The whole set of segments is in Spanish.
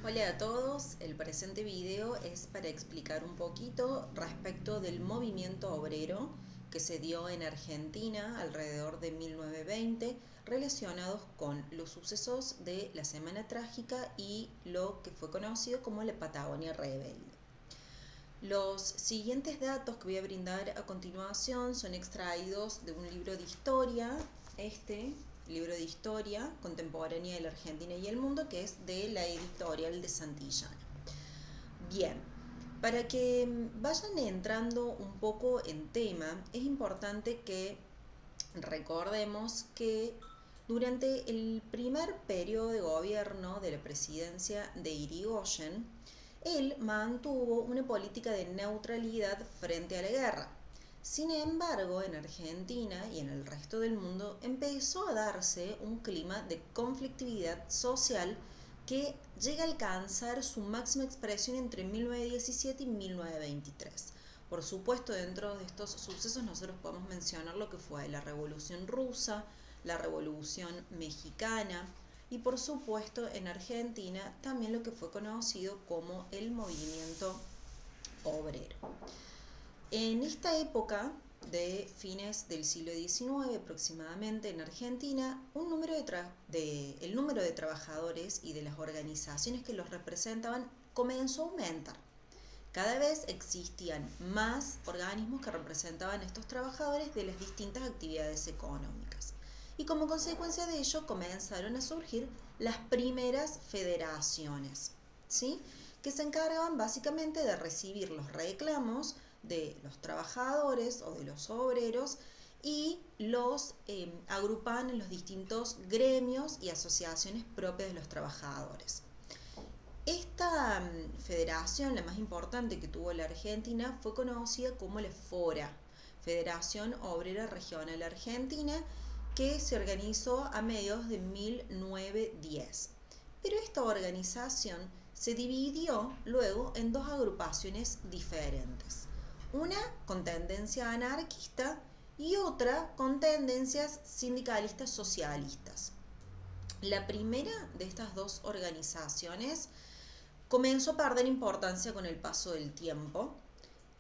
Hola a todos, el presente video es para explicar un poquito respecto del movimiento obrero que se dio en Argentina alrededor de 1920 relacionados con los sucesos de la Semana Trágica y lo que fue conocido como la Patagonia Rebelde. Los siguientes datos que voy a brindar a continuación son extraídos de un libro de historia, libro de historia contemporánea de la Argentina y el mundo, que es de la editorial de Santillana. Bien, para que vayan entrando un poco en tema, es importante que recordemos que durante el primer periodo de gobierno de la presidencia de Irigoyen, él mantuvo una política de neutralidad frente a la guerra. Sin embargo, en Argentina y en el resto del mundo empezó a darse un clima de conflictividad social que llega a alcanzar su máxima expresión entre 1917 y 1923. Por supuesto, dentro de estos sucesos nosotros podemos mencionar lo que fue la Revolución Rusa, la Revolución Mexicana y por supuesto en Argentina también lo que fue conocido como el movimiento obrero. En esta época de fines del siglo XIX aproximadamente en Argentina, el número de trabajadores y de las organizaciones que los representaban comenzó a aumentar. Cada vez existían más organismos que representaban a estos trabajadores de las distintas actividades económicas. Y como consecuencia de ello comenzaron a surgir las primeras federaciones, ¿sí?, que se encargaban básicamente de recibir los reclamos de los trabajadores o de los obreros y los agrupaban en los distintos gremios y asociaciones propias de los trabajadores. Esta federación, la más importante que tuvo la Argentina, fue conocida como la FORA, Federación Obrera Regional Argentina, que se organizó a mediados de 1910. Pero esta organización se dividió luego en dos agrupaciones diferentes, una con tendencia anarquista y otra con tendencias sindicalistas socialistas. La primera de estas dos organizaciones comenzó a perder importancia con el paso del tiempo.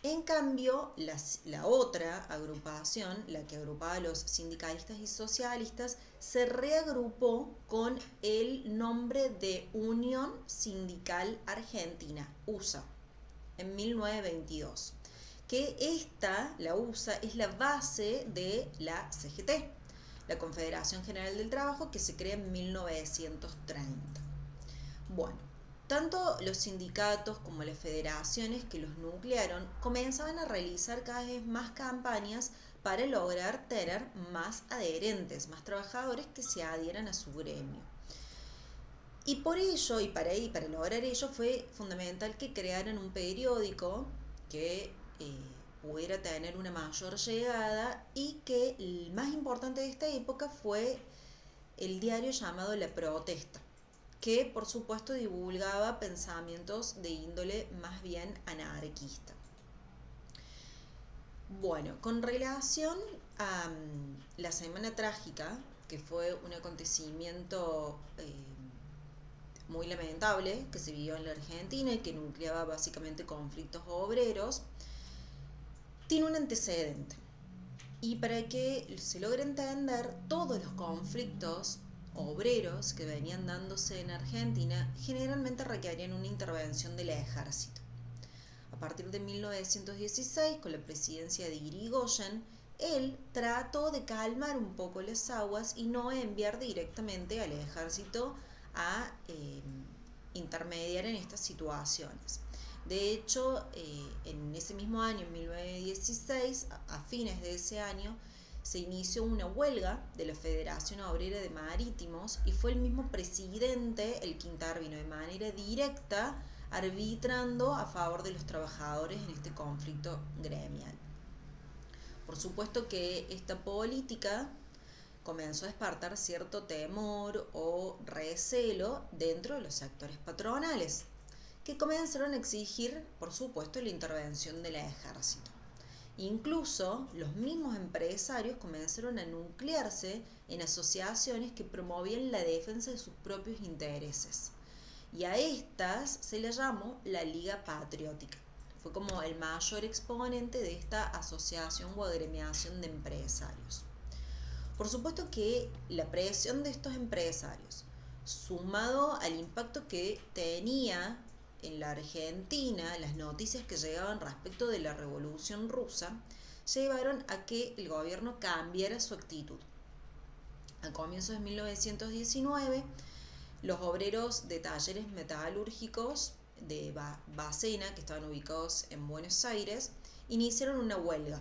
En cambio, la otra agrupación, la que agrupaba a los sindicalistas y socialistas, se reagrupó con el nombre de Unión Sindical Argentina, USA, en 1922. Que la USA, es la base de la CGT, la Confederación General del Trabajo, que se crea en 1930. Bueno, tanto los sindicatos como las federaciones que los nuclearon comenzaban a realizar cada vez más campañas para lograr tener más adherentes, más trabajadores que se adhieran a su gremio. Y por ello, y para lograr ello, fue fundamental que crearan un periódico que pudiera tener una mayor llegada y que el más importante de esta época fue el diario llamado La Protesta, que por supuesto divulgaba pensamientos de índole más bien anarquista. Bueno, con relación a la Semana Trágica, que fue un acontecimiento muy lamentable que se vivió en la Argentina y que nucleaba básicamente conflictos obreros, tiene un antecedente. Y para que se logre entender, todos los conflictos obreros que venían dándose en Argentina generalmente requerían una intervención del ejército. A partir de 1916, con la presidencia de Irigoyen, él trató de calmar un poco las aguas y no enviar directamente al ejército a intermediar en estas situaciones. De hecho, en ese mismo año, en 1916, a fines de ese año, se inició una huelga de la Federación Obrera de Marítimos y fue el mismo presidente el que intervino de manera directa arbitrando a favor de los trabajadores en este conflicto gremial. Por supuesto que esta política comenzó a despertar cierto temor o recelo dentro de los sectores patronales, que comenzaron a exigir, por supuesto, la intervención del ejército. Incluso los mismos empresarios comenzaron a nuclearse en asociaciones que promovían la defensa de sus propios intereses. y a estas se le llamó la Liga Patriótica. Fue como el mayor exponente de esta asociación o agremiación de empresarios. Por supuesto que la presión de estos empresarios, sumado al impacto que tenía en la Argentina las noticias que llegaban respecto de la Revolución Rusa, llevaron a que el gobierno cambiara su actitud. A comienzos de 1919, los obreros de talleres metalúrgicos de Bacena, que estaban ubicados en Buenos Aires, iniciaron una huelga.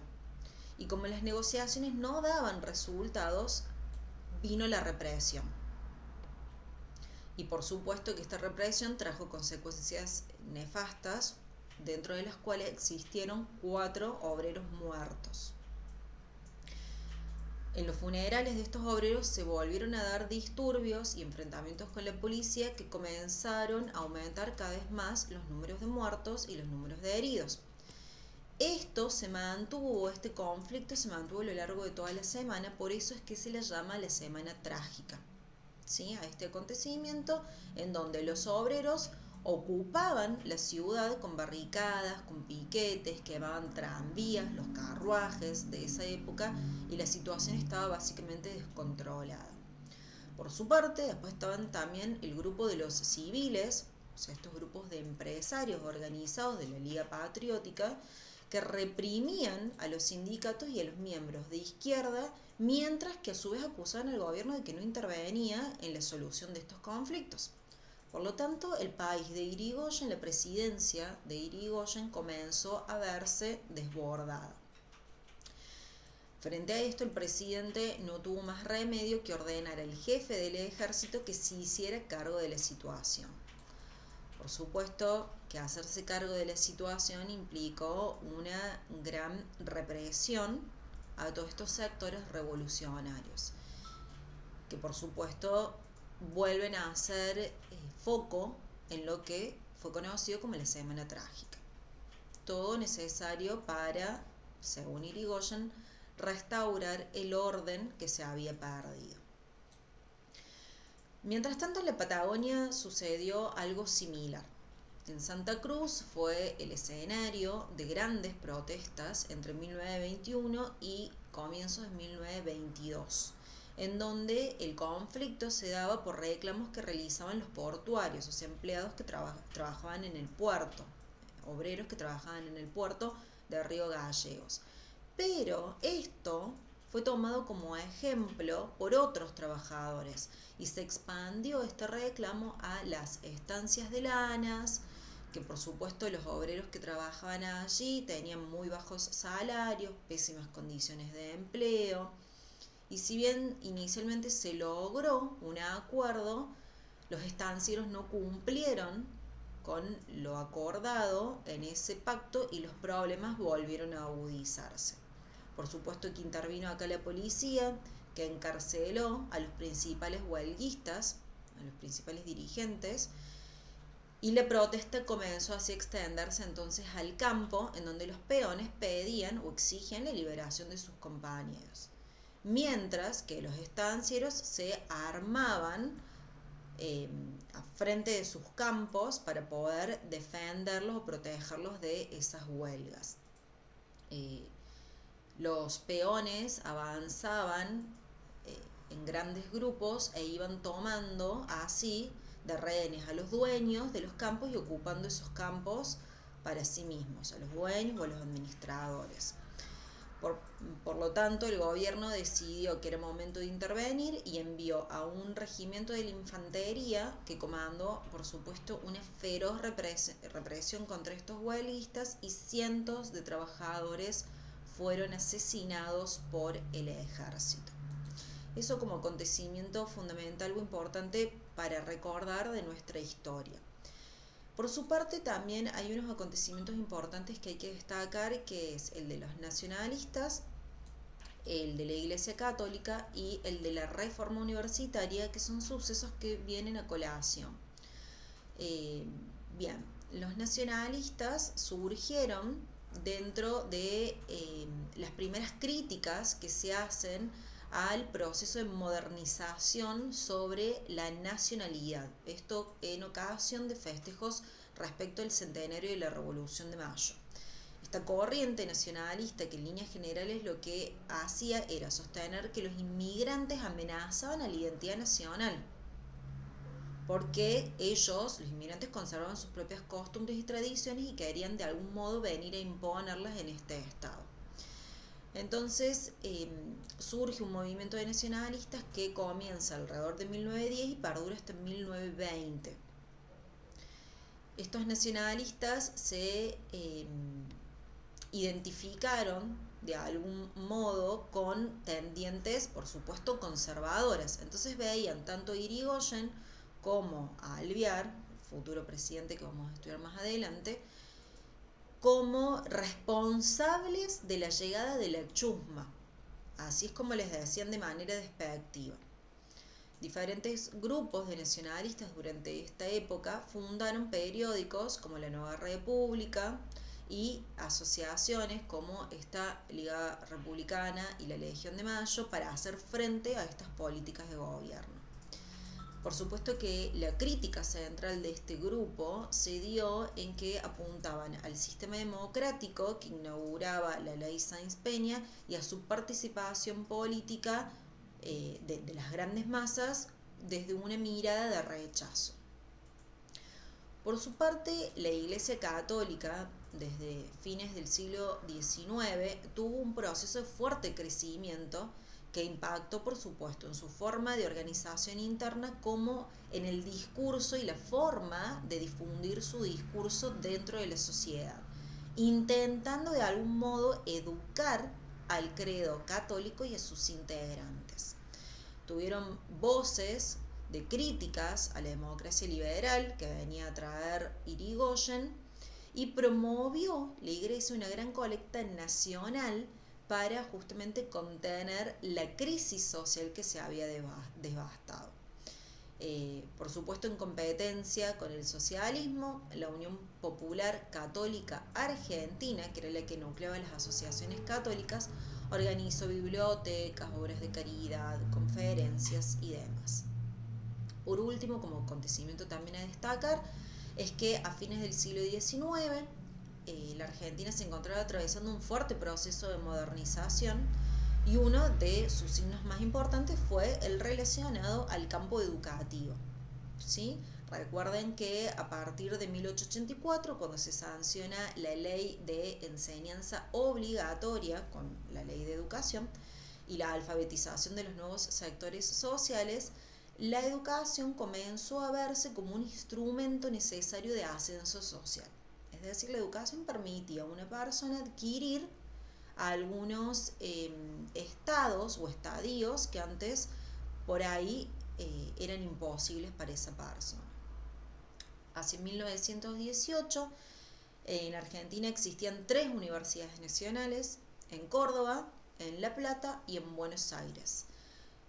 Y como las negociaciones no daban resultados, vino la represión. Y por supuesto que esta represión trajo consecuencias nefastas, dentro de las cuales existieron 4 obreros muertos. En los funerales de estos obreros se volvieron a dar disturbios y enfrentamientos con la policía que comenzaron a aumentar cada vez más los números de muertos y los números de heridos. Este conflicto se mantuvo a lo largo de toda la semana, por eso es que se le llama la Semana Trágica, ¿sí? A este acontecimiento en donde los obreros ocupaban la ciudad con barricadas, con piquetes, quemaban tranvías, los carruajes de esa época, y la situación estaba básicamente descontrolada. Por su parte, después estaban también el grupo de los civiles, o sea, estos grupos de empresarios organizados de la Liga Patriótica, que reprimían a los sindicatos y a los miembros de izquierda, mientras que a su vez acusaban al gobierno de que no intervenía en la solución de estos conflictos. Por lo tanto, el país de Irigoyen, la presidencia de Irigoyen, comenzó a verse desbordada. Frente a esto, el presidente no tuvo más remedio que ordenar al jefe del ejército que se hiciera cargo de la situación. Por supuesto que hacerse cargo de la situación implicó una gran represión a todos estos sectores revolucionarios, que por supuesto vuelven a hacer foco en lo que fue conocido como la Semana Trágica. Todo necesario para, según Irigoyen, restaurar el orden que se había perdido. Mientras tanto, en la Patagonia sucedió algo similar. En Santa Cruz fue el escenario de grandes protestas entre 1921 y comienzos de 1922, en donde el conflicto se daba por reclamos que realizaban los portuarios, o sea, empleados que trabajaban en el puerto, obreros que trabajaban en el puerto de Río Gallegos. Pero esto fue tomado como ejemplo por otros trabajadores y se expandió este reclamo a las estancias de lanas, que por supuesto los obreros que trabajaban allí tenían muy bajos salarios, pésimas condiciones de empleo, y si bien inicialmente se logró un acuerdo, los estancieros no cumplieron con lo acordado en ese pacto y los problemas volvieron a agudizarse. Por supuesto que intervino acá la policía, que encarceló a los principales huelguistas, a los principales dirigentes, y la protesta comenzó así a extenderse entonces al campo, en donde los peones pedían o exigían la liberación de sus compañeros, mientras que los estancieros se armaban a frente de sus campos para poder defenderlos o protegerlos de esas huelgas. Los peones avanzaban en grandes grupos e iban tomando así de rehenes a los dueños de los campos y ocupando esos campos para sí mismos, a los dueños o a los administradores. Por lo tanto, el gobierno decidió que era momento de intervenir y envió a un regimiento de la infantería que comandó, por supuesto, una feroz represión contra estos huelguistas, y cientos de trabajadores fueron asesinados por el ejército. Eso como acontecimiento fundamental o importante para recordar de nuestra historia. Por su parte, también hay unos acontecimientos importantes que hay que destacar, que es el de los nacionalistas, el de la Iglesia Católica y el de la Reforma Universitaria, que son sucesos que vienen a colación. Bien, los nacionalistas surgieron dentro de las primeras críticas que se hacen al proceso de modernización sobre la nacionalidad. Esto en ocasión de festejos respecto al centenario de la Revolución de Mayo. Esta corriente nacionalista, que en líneas generales lo que hacía era sostener que los inmigrantes amenazaban a la identidad nacional, porque ellos, los inmigrantes, conservaban sus propias costumbres y tradiciones y querían de algún modo venir a imponerlas en este estado. Entonces surge un movimiento de nacionalistas que comienza alrededor de 1910 y perdura hasta 1920. Estos nacionalistas se identificaron de algún modo con tendientes, por supuesto, conservadoras. Entonces veían tanto a Irigoyen como a Alvear, futuro presidente que vamos a estudiar más adelante, como responsables de la llegada de la chusma. Así es como les decían de manera despectiva. Diferentes grupos de nacionalistas durante esta época fundaron periódicos como La Nueva República y asociaciones como esta Liga Republicana y la Legión de Mayo para hacer frente a estas políticas de gobierno. Por supuesto que la crítica central de este grupo se dio en que apuntaban al sistema democrático que inauguraba la ley Sáenz-Peña y a su participación política de las grandes masas desde una mirada de rechazo. Por su parte, la Iglesia Católica, desde fines del siglo XIX, tuvo un proceso de fuerte crecimiento que impactó, por supuesto, en su forma de organización interna como en el discurso y la forma de difundir su discurso dentro de la sociedad, intentando de algún modo educar al credo católico y a sus integrantes. Tuvieron voces de críticas a la democracia liberal que venía a traer Irigoyen y promovió la Iglesia una gran colecta nacional para justamente contener la crisis social que se había devastado. Por supuesto, en competencia con el socialismo, la Unión Popular Católica Argentina, que era la que nucleaba las asociaciones católicas, organizó bibliotecas, obras de caridad, conferencias y demás. Por último, como acontecimiento también a destacar, es que a fines del siglo XIX la Argentina se encontraba atravesando un fuerte proceso de modernización y uno de sus signos más importantes fue el relacionado al campo educativo, ¿sí? Recuerden que a partir de 1884, cuando se sanciona la ley de enseñanza obligatoria con la ley de educación y la alfabetización de los nuevos sectores sociales, la educación comenzó a verse como un instrumento necesario de ascenso social. Es decir, la educación permitía a una persona adquirir algunos estados o estadios que antes por ahí eran imposibles para esa persona. Hacia 1918 en Argentina existían 3 universidades nacionales, en Córdoba, en La Plata y en Buenos Aires.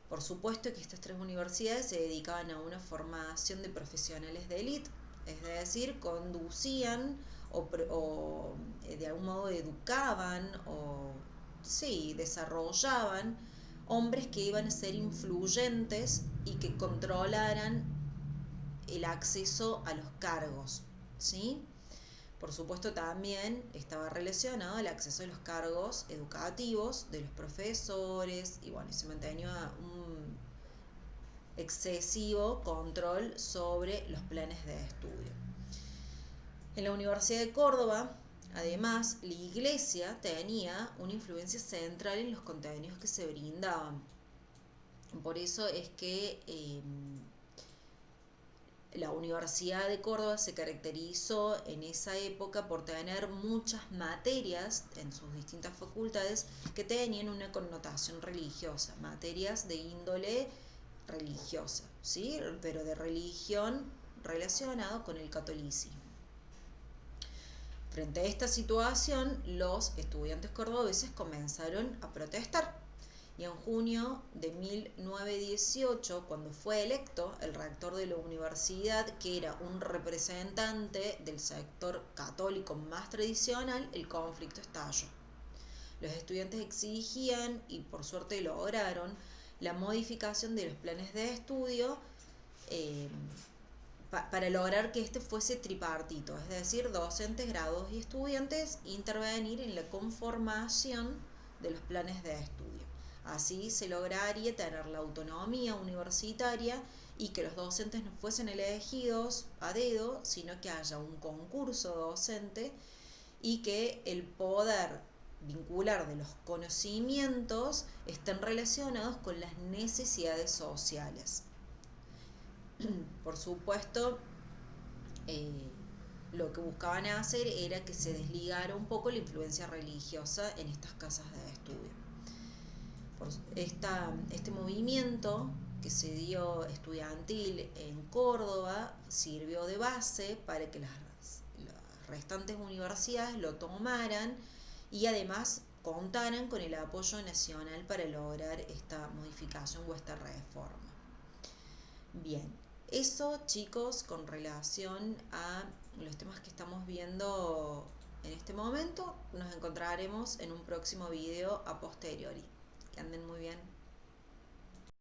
Por supuesto que estas 3 universidades se dedicaban a una formación de profesionales de élite, es decir, conducían o de algún modo educaban o desarrollaban hombres que iban a ser influyentes y que controlaran el acceso a los cargos, ¿sí? Por supuesto también estaba relacionado al acceso a los cargos educativos de los profesores y bueno, se mantenía un excesivo control sobre los planes de estudio. En la Universidad de Córdoba, además, la Iglesia tenía una influencia central en los contenidos que se brindaban. Por eso es que la Universidad de Córdoba se caracterizó en esa época por tener muchas materias en sus distintas facultades que tenían una connotación religiosa, materias de índole religiosa, ¿sí? Pero de religión relacionado con el catolicismo. Frente a esta situación, los estudiantes cordobeses comenzaron a protestar y en junio de 1918, cuando fue electo el rector de la universidad, que era un representante del sector católico más tradicional, el conflicto estalló. Los estudiantes exigían, y por suerte lograron, la modificación de los planes de estudio eh, para lograr que este fuese tripartito, es decir, docentes, graduados y estudiantes, intervenir en la conformación de los planes de estudio. Así se lograría tener la autonomía universitaria y que los docentes no fuesen elegidos a dedo, sino que haya un concurso docente y que el poder vincular de los conocimientos estén relacionados con las necesidades sociales. Por supuesto, lo que buscaban hacer era que se desligara un poco la influencia religiosa en estas casas de estudio. Este movimiento que se dio estudiantil en Córdoba sirvió de base para que las restantes universidades lo tomaran y además contaran con el apoyo nacional para lograr esta modificación o esta reforma. Bien, eso, chicos, con relación a los temas que estamos viendo en este momento. Nos encontraremos en un próximo video a posteriori. Que anden muy bien.